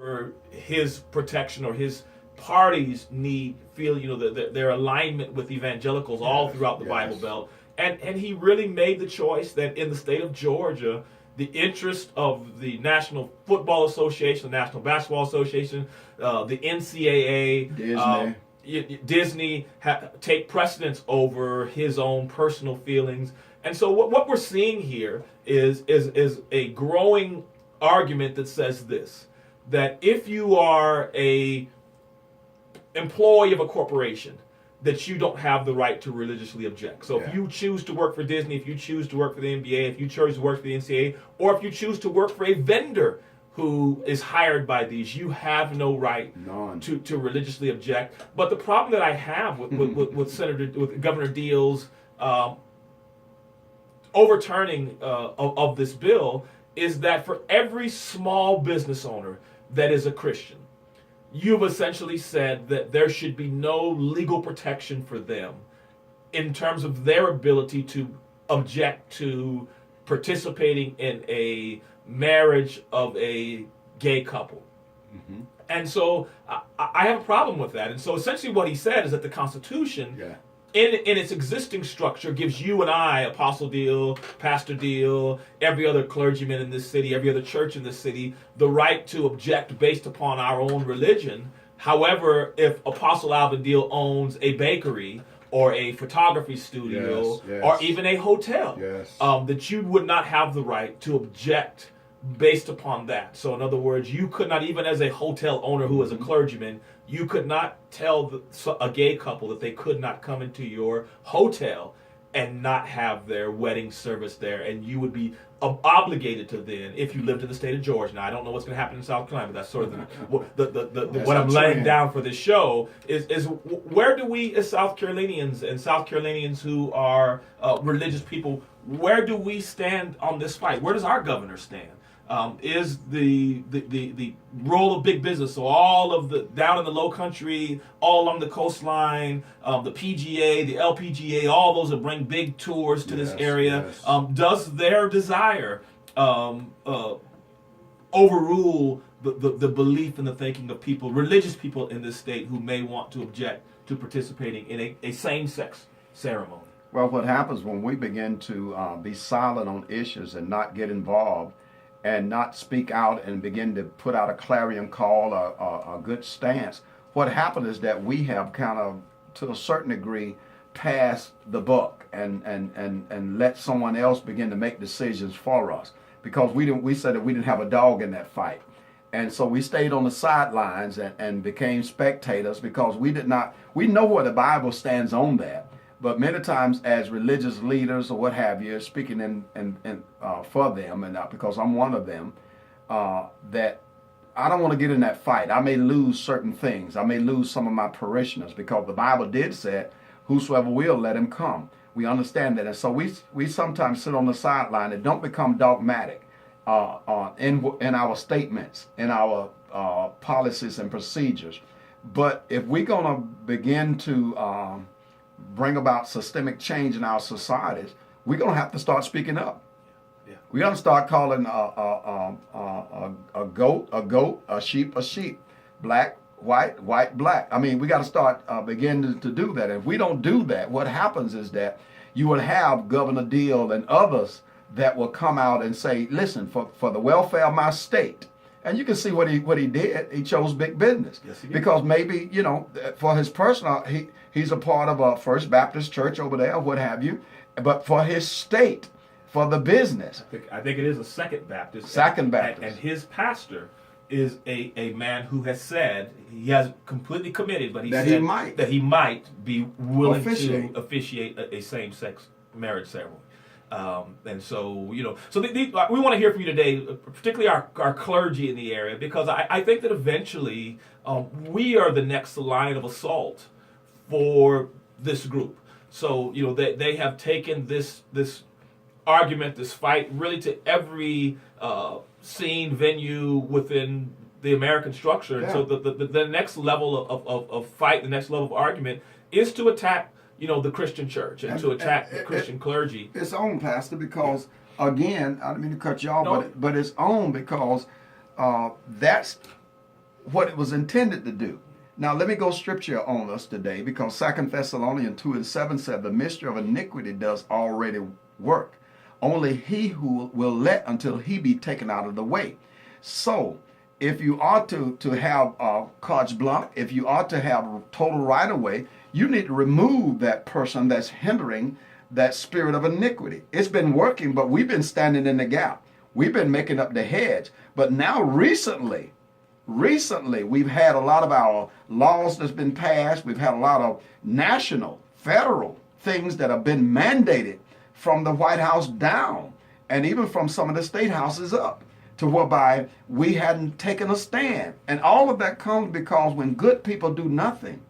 for his protection or his party's feel their alignment with evangelicals all throughout the Bible Belt, and he really made the choice that in the state of Georgia, the interest of the National Football Association, the National Basketball Association, the NCAA, Disney take precedence over his own personal feelings. And so what we're seeing here is a growing argument that says this, that if you are a employee of a corporation, that you don't have the right to religiously object. So if you choose to work for Disney, if you choose to work for the NBA, if you choose to work for the NCAA, or if you choose to work for a vendor who is hired by these, you have no right to religiously object. But the problem that I have with Governor Deal's overturning of this bill is that for every small business owner that is a Christian, you've essentially said that there should be no legal protection for them in terms of their ability to object to participating in a marriage of a gay couple. Mm-hmm. And so I have a problem with that. And so essentially what he said is that the Constitution, in its existing structure, gives you and I, Apostle Deal, Pastor Deal, every other clergyman in this city, every other church in this city, the right to object based upon our own religion. However, if Apostle Alvin Deal owns a bakery or a photography studio or even a hotel, that you would not have the right to object based upon that. So in other words, you could not, even as a hotel owner who is a clergyman, you could not tell a gay couple that they could not come into your hotel and not have their wedding service there, and you would be obligated to then, if you lived in the state of Georgia. Now I don't know what's going to happen in South Carolina, but that's sort of what I'm laying down for this show is where do we as South Carolinians and South Carolinians who are religious people, where do we stand on this fight? Where does our governor stand? Is the role of big business, so all of the down in the low country, all along the coastline, the PGA, the LPGA, all those that bring big tours to this area, does their desire overrule the belief and the thinking of people, religious people in this state who may want to object to participating in a same-sex ceremony? Well, what happens when we begin to be silent on issues and not get involved and not speak out and begin to put out a clarion call, a good stance, what happened is that we have kind of, to a certain degree, passed the buck and let someone else begin to make decisions for us, because we said that we didn't have a dog in that fight. And so we stayed on the sidelines and became spectators because we know where the Bible stands on that. But many times as religious leaders or what have you, speaking for them, and because I'm one of them, that I don't want to get in that fight. I may lose certain things. I may lose some of my parishioners, because the Bible did say, whosoever will, let him come. We understand that. And so we sometimes sit on the sideline and don't become dogmatic in our statements, in our policies and procedures. But if we're going to begin to bring about systemic change in our societies, we're going to have to start speaking up. We're going to start calling a goat a goat, a sheep a sheep, black, white, white, black. I mean, we got to start beginning to do that. If we don't do that, what happens is that you will have Governor Deal and others that will come out and say, listen, for the welfare of my state. And you can see what he did. He chose big business. Yes, he did. Because maybe, for his personal, he's a part of a First Baptist church over there, what have you. But for his state, for the business. I think it is a Second Baptist. Second Baptist. And his pastor is a man who has said, he has completely committed, but that he might be willing to officiate a same-sex marriage ceremony. And so, we want to hear from you today, particularly our clergy in the area, because I think that eventually we are the next line of assault for this group. So, they have taken this argument, this fight, really to every scene, venue within the American structure. And so the next level of fight, the next level of argument is to attack the Christian church and to attack the Christian clergy. It's on, Pastor, because, again, I don't mean to cut you off, but it's on because that's what it was intended to do. Now let me go scripture on us today, because 2 Thessalonians 2:7 said the mystery of iniquity does already work. Only he who will let until he be taken out of the way. So if you are to have carte blanche, if you are to have total right of way, you need to remove that person that's hindering that spirit of iniquity. It's been working, but we've been standing in the gap. We've been making up the hedge. But now recently, we've had a lot of our laws that's been passed. We've had a lot of national, federal things that have been mandated from the White House down, and even from some of the state houses up, to whereby we hadn't taken a stand. And all of that comes because when good people do nothing,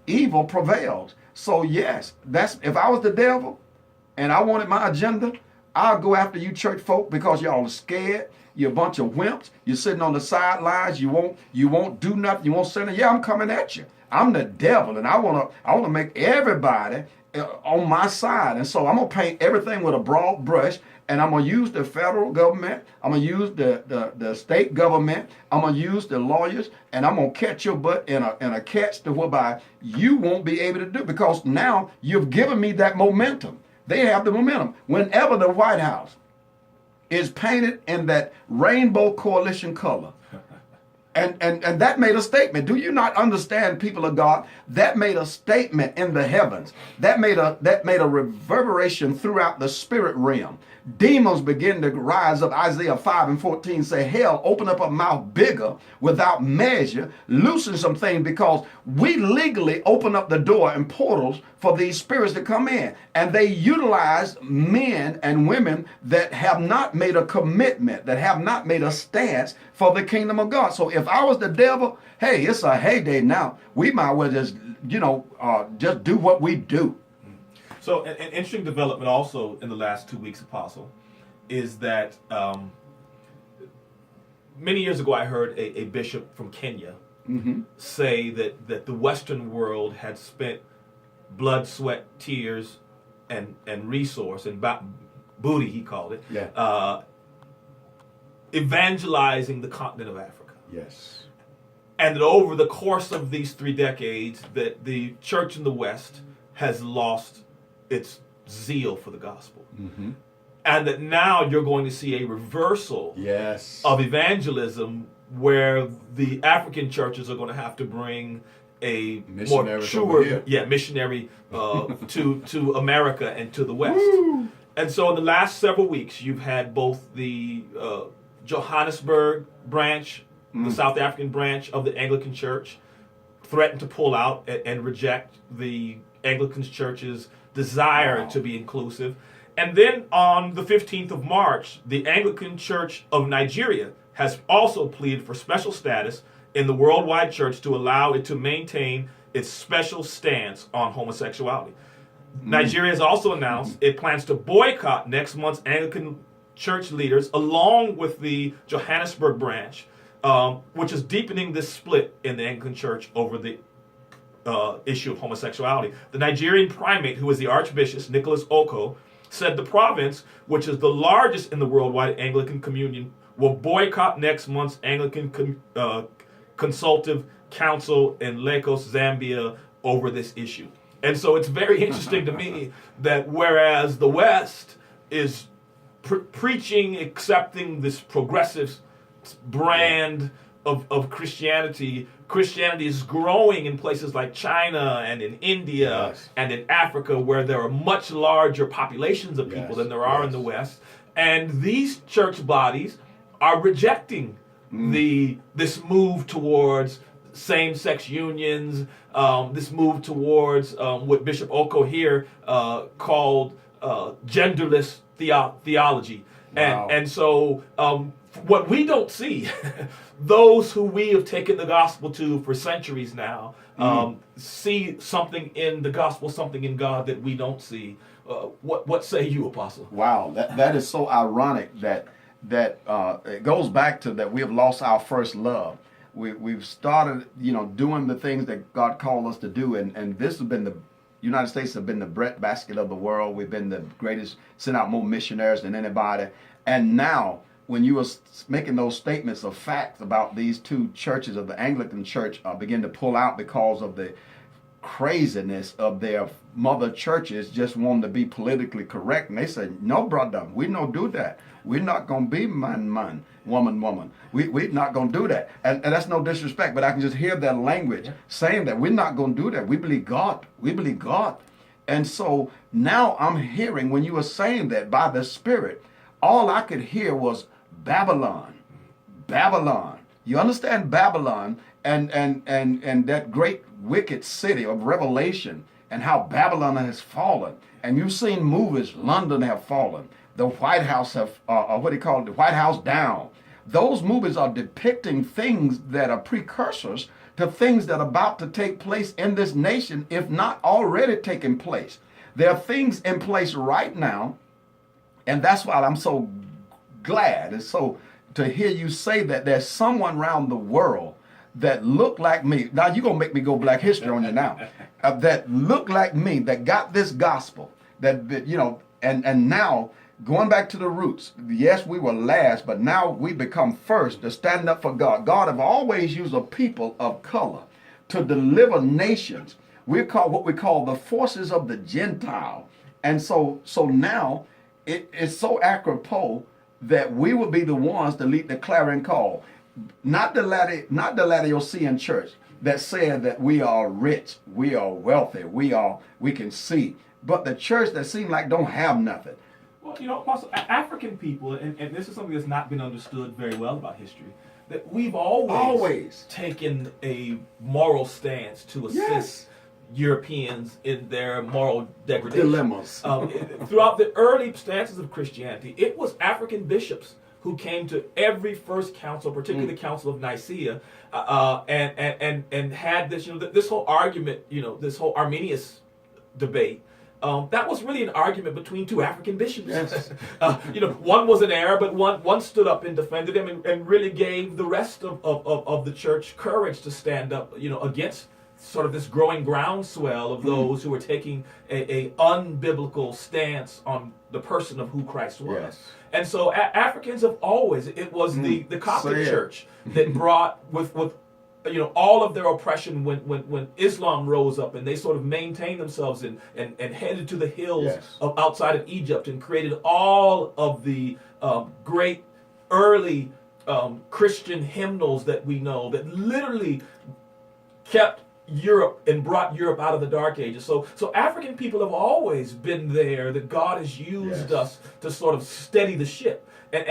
evil prevails. So yes, that's, if I was the devil and I wanted my agenda, I'll go after you church folk, because y'all are scared. You're a bunch of wimps. You're sitting on the sidelines. You won't do nothing. You won't say nothing. Yeah, I'm coming at you. I'm the devil, and I wanna make everybody on my side. And so I'm gonna paint everything with a broad brush, and I'm gonna use the federal government. I'm gonna use the state government. I'm gonna use the lawyers, and I'm gonna catch your butt in a catch to whereby you won't be able to do, because now you've given me that momentum. They have the momentum. Whenever the White House is painted in that rainbow coalition color, and that made a statement. Do you not understand, people of God? That made a statement in the heavens. That made a reverberation throughout the spirit realm. Demons begin to rise up. Isaiah 5:14 say, hell, open up a mouth bigger without measure, loosen some things, because we legally open up the door and portals for these spirits to come in. And they utilize men and women that have not made a commitment, that have not made a stance for the kingdom of God. So if I was the devil, hey, it's a heyday now. We might well just, just do what we do. So an interesting development also in the last 2 weeks, Apostle, is that many years ago I heard a bishop from Kenya say that the Western world had spent blood, sweat, tears, and resource, and booty, he called it, evangelizing the continent of Africa. Yes. And that over the course of these 3 decades, that the church in the West has lost its zeal for the gospel. And that now you're going to see a reversal of evangelism, where the African churches are going to have to bring a more mature missionary to America and to the West. Woo! And so in the last several weeks, you've had both the Johannesburg branch, the South African branch of the Anglican Church, threaten to pull out and reject the Anglican Church's desire to be inclusive. And then on the 15th of March, the Anglican Church of Nigeria has also pleaded for special status in the worldwide church to allow it to maintain its special stance on homosexuality. Nigeria has also announced it plans to boycott next month's Anglican church leaders, along with the Johannesburg branch, which is deepening this split in the Anglican Church over the issue of homosexuality. The Nigerian primate, who is the Archbishop Nicholas Oko, said the province, which is the largest in the worldwide Anglican communion, will boycott next month's Anglican Consultative Council in Lagos, Zambia, over this issue. And so it's very interesting to me that whereas the West is preaching, accepting this progressive brand of Christianity is growing in places like China and in India and in Africa, where there are much larger populations of people than there are in the West. And these church bodies are rejecting this move towards same-sex unions, this move towards what Bishop Oko here called genderless theology. And so what we don't see, those who we have taken the gospel to for centuries now, see something in the gospel, something in God that we don't see. What say you, Apostle? Wow, that is so ironic that it goes back to that we have lost our first love. We've started, doing the things that God called us to do, and this has been the United States have been the breadbasket of the world. We've been the greatest, sent out more missionaries than anybody, and now when you were making those statements of facts about these two churches of the Anglican Church begin to pull out because of the craziness of their mother churches just wanting to be politically correct, and they said, no, brother, we don't do that. We're not going to be man, woman. We're not going to do that. And that's no disrespect, but I can just hear their language saying that we're not going to do that. We believe God. We believe God. And so now I'm hearing, when you were saying that by the Spirit, all I could hear was Babylon. Babylon. You understand Babylon and that great wicked city of Revelation, and how Babylon has fallen. And you've seen movies, London have fallen. The White House have, what do you call it, the White House down. Those movies are depicting things that are precursors to things that are about to take place in this nation, if not already taking place. There are things in place right now, and that's why I'm so glad and so to hear you say that there's someone around the world that look like me. Now you're gonna make me go Black History on you now. That look like me, that got this gospel, that you know, and now going back to the roots. Yes, we were last, but now we become first to stand up for God. God have always used a people of color to deliver nations. We're called what we call the forces of the Gentile, and so now it's so apropos that we will be the ones to lead the clarion call. Not the Laodicean church that said that we are rich, we are wealthy, we can see, but the church that seemed like don't have nothing. Well, you know, Apostle, African people, and this is something that's not been understood very well about history, that we've always taken a moral stance to assist Europeans in their moral degradation. Dilemmas. Throughout the early stances of Christianity, it was African bishops who came to every first council, particularly the Council of Nicaea, and had this, you know, this whole argument, you know, this whole Arminius debate. That was really an argument between two African bishops. Yes. You know, one was in error, but one stood up and defended him, and really gave the rest of the church courage to stand up, you know, against sort of this growing groundswell of those who were taking a unbiblical stance on the person of who Christ was. Yes. And so Africans have always, it was the Coptic Church that brought with you know, all of their oppression when Islam rose up, and they sort of maintained themselves and headed to the hills of outside of Egypt and created all of the great early Christian hymnals that we know that literally kept Europe and brought Europe out of the Dark Ages. So African people have always been there, that God has used us to sort of steady the ship.